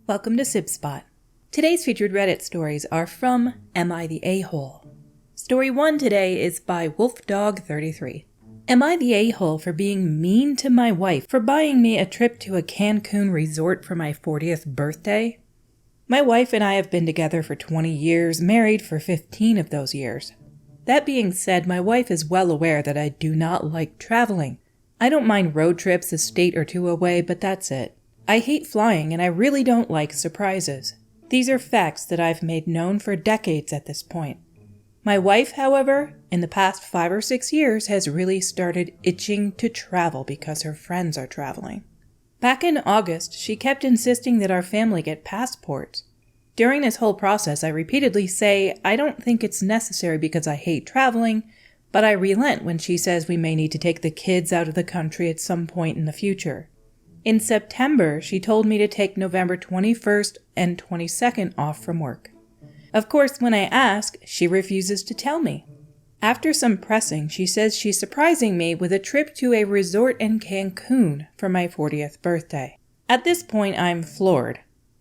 Welcome to Sib Spot. Today's featured Reddit stories are from Am I the A-Hole? Story 1 today is by WolfDog33. Am I the a-hole for being mean to my wife for buying me a trip to a Cancun resort for my 40th birthday? My wife and I have been together for 20 years, married for 15 of those years. That being said, my wife is well aware that I do not like traveling. I don't mind road trips a state or two away, but that's it. I hate flying and I really don't like surprises. These are facts that I've made known for decades at this point. My wife, however, in the past 5 or 6 years has really started itching to travel because her friends are traveling. Back in August, she kept insisting that our family get passports. During this whole process, I repeatedly say I don't think it's necessary because I hate traveling, but I relent when she says we may need to take the kids out of the country at some point in the future. In September, she told me to take November 21st and 22nd off from work. Of course, when I ask, she refuses to tell me. After some pressing, she says she's surprising me with a trip to a resort in Cancun for my 40th birthday. At this point, I'm floored.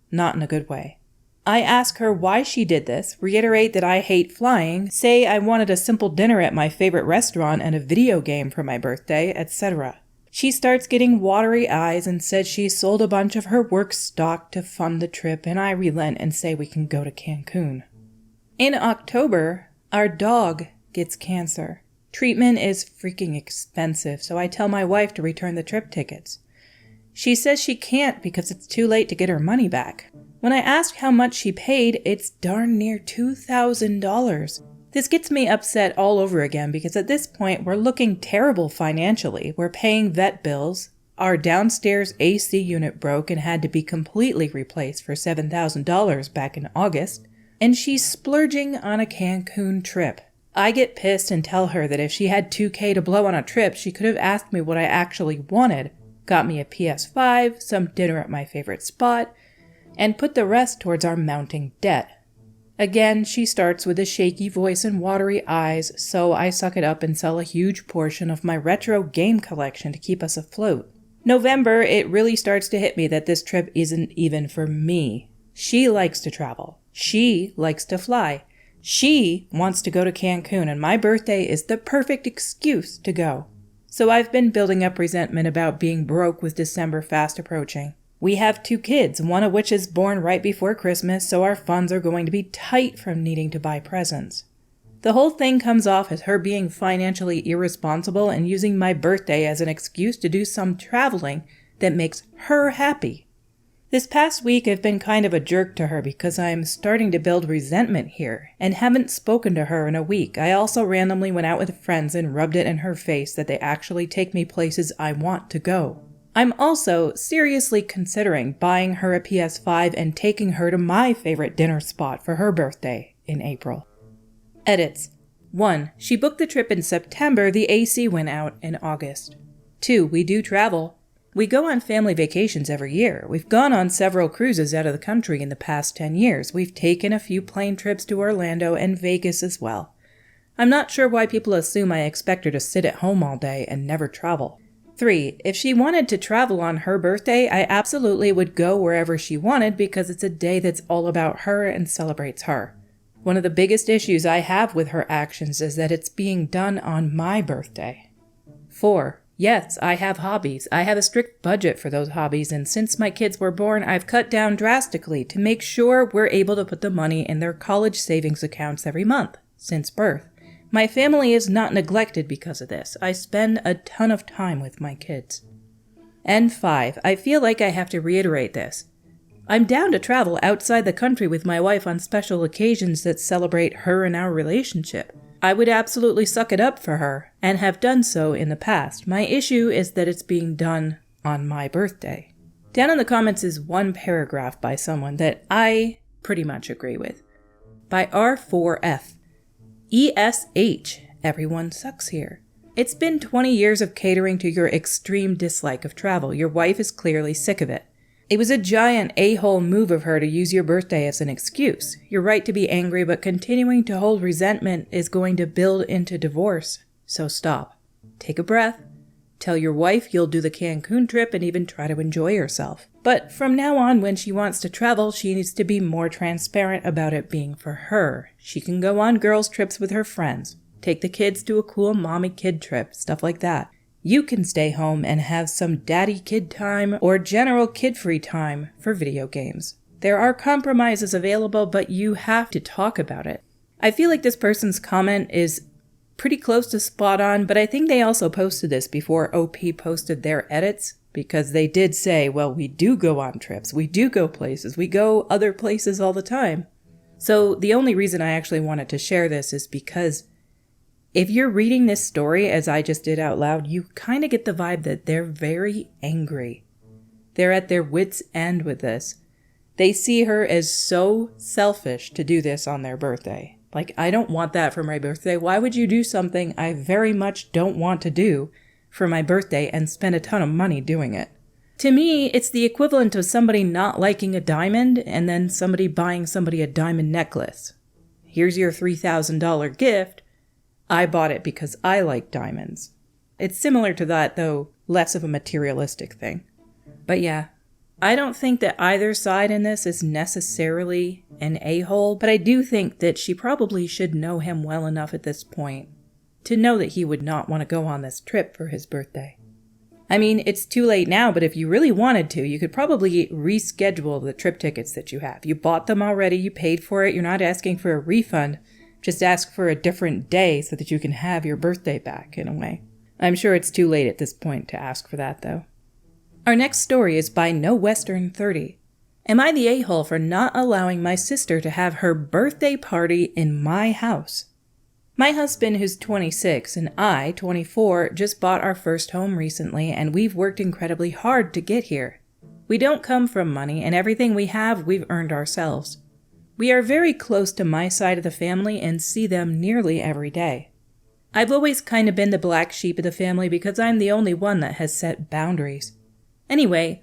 Not in a good way. I ask her why she did this, reiterate that I hate flying, say I wanted a simple dinner at my favorite restaurant and a video game for my birthday, etc. She starts getting watery eyes and says she sold a bunch of her work stock to fund the trip, and I relent and say we can go to Cancun. In October, our dog gets cancer. Treatment is freaking expensive, so I tell my wife to return the trip tickets. She says she can't because it's too late to get her money back. When I ask how much she paid, it's darn near $2,000. This gets me upset all over again because at this point we're looking terrible financially. We're paying vet bills, our downstairs AC unit broke and had to be completely replaced for $7,000 back in August, and she's splurging on a Cancun trip. I get pissed and tell her that if she had $2,000 to blow on a trip, she could have asked me what I actually wanted, got me a PS5, some dinner at my favorite spot, and put the rest towards our mounting debt. Again, she starts with a shaky voice and watery eyes, so I suck it up and sell a huge portion of my retro game collection to keep us afloat. November, it really starts to hit me that this trip isn't even for me. She likes to travel. She likes to fly. She wants to go to Cancun, and my birthday is the perfect excuse to go. So I've been building up resentment about being broke with December fast approaching. We have 2 kids, one of which is born right before Christmas, so our funds are going to be tight from needing to buy presents. The whole thing comes off as her being financially irresponsible and using my birthday as an excuse to do some traveling that makes her happy. This past week I've been kind of a jerk to her because I'm starting to build resentment here and haven't spoken to her in a week. I also randomly went out with friends and rubbed it in her face that they actually take me places I want to go. I'm also seriously considering buying her a PS5 and taking her to my favorite dinner spot for her birthday in April. Edits. 1. She booked the trip in September. The AC went out in August. 2. We do travel. We go on family vacations every year. We've gone on several cruises out of the country in the past 10 years. We've taken a few plane trips to Orlando and Vegas as well. I'm not sure why people assume I expect her to sit at home all day and never travel. 3. If she wanted to travel on her birthday, I absolutely would go wherever she wanted because it's a day that's all about her and celebrates her. One of the biggest issues I have with her actions is that it's being done on my birthday. 4. Yes, I have hobbies. I have a strict budget for those hobbies, and since my kids were born, I've cut down drastically to make sure we're able to put the money in their college savings accounts every month, since birth. My family is not neglected because of this. I spend a ton of time with my kids. And 5, I feel like I have to reiterate this. I'm down to travel outside the country with my wife on special occasions that celebrate her and our relationship. I would absolutely suck it up for her, and have done so in the past. My issue is that it's being done on my birthday. Down in the comments is one paragraph by someone that I pretty much agree with. By R4F. ESH. Everyone sucks here. It's been 20 years of catering to your extreme dislike of travel. Your wife is clearly sick of it. It was a giant a-hole move of her to use your birthday as an excuse. You're right to be angry, but continuing to hold resentment is going to build into divorce. So stop. Take a breath. Tell your wife you'll do the Cancun trip and even try to enjoy yourself. But from now on, when she wants to travel, she needs to be more transparent about it being for her. She can go on girls' trips with her friends, take the kids to a cool mommy-kid trip, stuff like that. You can stay home and have some daddy-kid time or general kid-free time for video games. There are compromises available, but you have to talk about it. I feel like this person's comment is pretty close to spot on, but I think they also posted this before OP posted their edits, because they did say, well, we do go on trips, we do go places, we go other places all the time. So the only reason I actually wanted to share this is because if you're reading this story as I just did out loud, you kind of get the vibe that they're very angry. They're at their wits' end with this. They see her as so selfish to do this on their birthday. Like, I don't want that for my birthday. Why would you do something I very much don't want to do for my birthday and spend a ton of money doing it? To me, it's the equivalent of somebody not liking a diamond and then somebody buying somebody a diamond necklace. Here's your $3,000 gift. I bought it because I like diamonds. It's similar to that, though less of a materialistic thing. But yeah, I don't think that either side in this is necessarily an a-hole, but I do think that she probably should know him well enough at this point to know that he would not want to go on this trip for his birthday. I mean, it's too late now, but if you really wanted to, you could probably reschedule the trip tickets that you have. You bought them already, you paid for it, you're not asking for a refund. Just ask for a different day so that you can have your birthday back, in a way. I'm sure it's too late at this point to ask for that, though. Our next story is by No Western 30. Am I the a-hole for not allowing my sister to have her birthday party in my house? My husband, who's 26, and I, 24, just bought our first home recently, and we've worked incredibly hard to get here. We don't come from money, and everything we have, we've earned ourselves. We are very close to my side of the family and see them nearly every day. I've always kind of been the black sheep of the family because I'm the only one that has set boundaries. Anyway,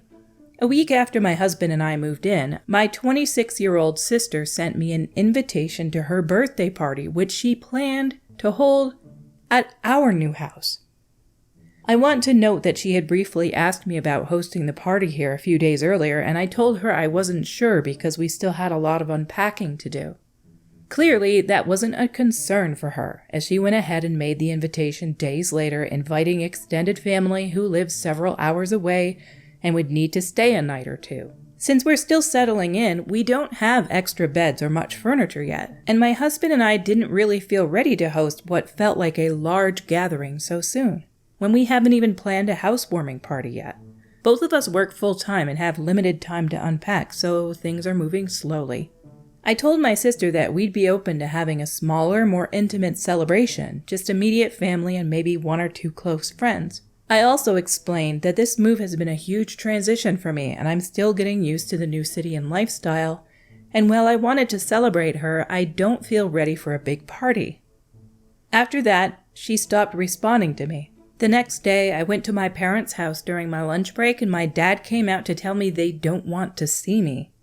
a week after my husband and I moved in, my 26-year-old sister sent me an invitation to her birthday party, which she planned to hold at our new house. I want to note that she had briefly asked me about hosting the party here a few days earlier, and I told her I wasn't sure because we still had a lot of unpacking to do. Clearly, that wasn't a concern for her, as she went ahead and made the invitation days later, inviting extended family who lives several hours away and would need to stay a night or two. Since we're still settling in, we don't have extra beds or much furniture yet, and my husband and I didn't really feel ready to host what felt like a large gathering so soon, when we haven't even planned a housewarming party yet. Both of us work full-time and have limited time to unpack, so things are moving slowly. I told my sister that we'd be open to having a smaller, more intimate celebration, just immediate family and maybe one or two close friends. I also explained that this move has been a huge transition for me, and I'm still getting used to the new city and lifestyle, and while I wanted to celebrate her, I don't feel ready for a big party. After that, she stopped responding to me. The next day, I went to my parents' house during my lunch break, and my dad came out to tell me they don't want to see me.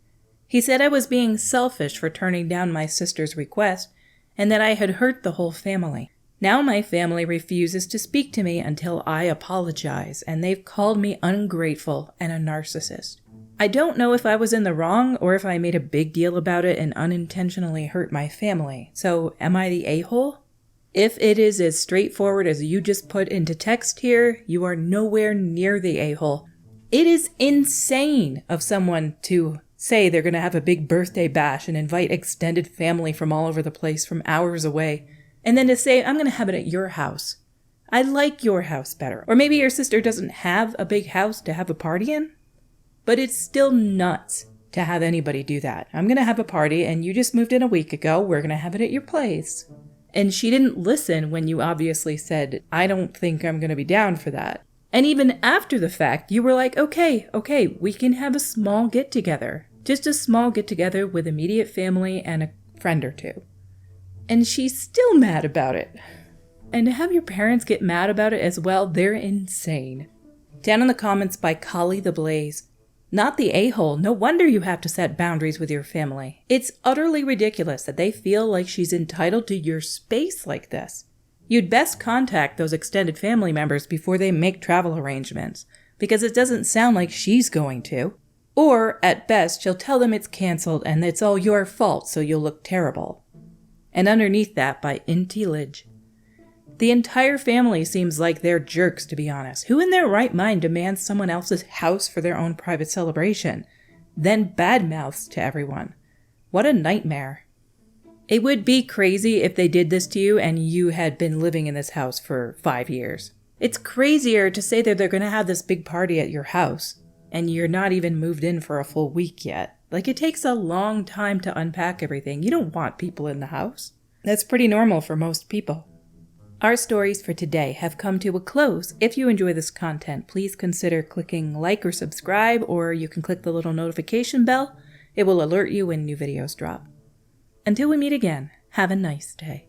He said I was being selfish for turning down my sister's request, and that I had hurt the whole family. Now my family refuses to speak to me until I apologize, and they've called me ungrateful and a narcissist. I don't know if I was in the wrong or if I made a big deal about it and unintentionally hurt my family. So am I the a-hole? If it is as straightforward as you just put into text here, you are nowhere near the a-hole. It is insane of someone to say they're going to have a big birthday bash and invite extended family from all over the place from hours away, and then to say, I'm going to have it at your house. I like your house better. Or maybe your sister doesn't have a big house to have a party in. But it's still nuts to have anybody do that. I'm going to have a party and you just moved in a week ago. We're going to have it at your place. And she didn't listen when you obviously said, I don't think I'm going to be down for that. And even after the fact, you were like, okay, we can have a small get-together. Just a small get-together with immediate family and a friend or two. And she's still mad about it. And to have your parents get mad about it as well, they're insane. Down in the comments by Kali the Blaze. Not the a-hole. No wonder you have to set boundaries with your family. It's utterly ridiculous that they feel like she's entitled to your space like this. You'd best contact those extended family members before they make travel arrangements, because it doesn't sound like she's going to. Or, at best, she'll tell them it's canceled and it's all your fault, so you'll look terrible. And underneath that, by Intilage. The entire family seems like they're jerks, to be honest. Who in their right mind demands someone else's house for their own private celebration, then badmouths to everyone? What a nightmare. It would be crazy if they did this to you and you had been living in this house for 5 years. It's crazier to say that they're going to have this big party at your house, and you're not even moved in for a full week yet. Like, it takes a long time to unpack everything. You don't want people in the house. That's pretty normal for most people. Our stories for today have come to a close. If you enjoy this content, please consider clicking like or subscribe, or you can click the little notification bell. It will alert you when new videos drop. Until we meet again, have a nice day.